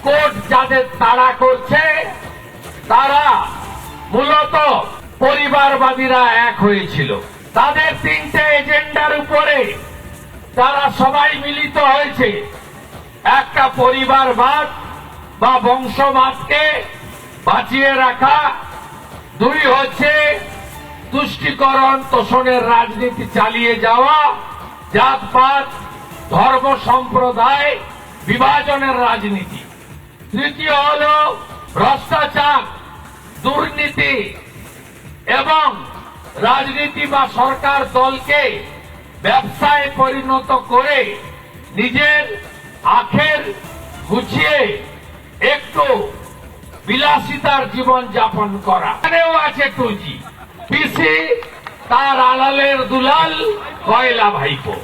Court যাদের তাড়া করছে তারা মূলত পরিবারবাদীরা এক হয়েছিল। তাদের তিনটে এজেন্ডার উপরে তারা সবাই মিলিত হয়েছে। একটা পরিবারবাদ বা বংশবাদকে বাঁচিয়ে রাখা, দুই হচ্ছে তুষ্টিকরণ তোষণের রাজনীতি চালিয়ে যাওয়া, জাতপাত ধর্ম সম্প্রদায় বিভাজনের রাজনীতি, তৃতীয় হল ভ্রষ্টাচার দুর্নীতি এবং রাজনীতি বা সরকার দলকে ব্যবসায় পরিণত করে নিজের আখের গুছিয়ে একটু বিলাসিতার জীবন যাপন করা। এখানেও আছে টুজি, পিসি তার আড়ালের দুলাল কয়লা ভাইপো।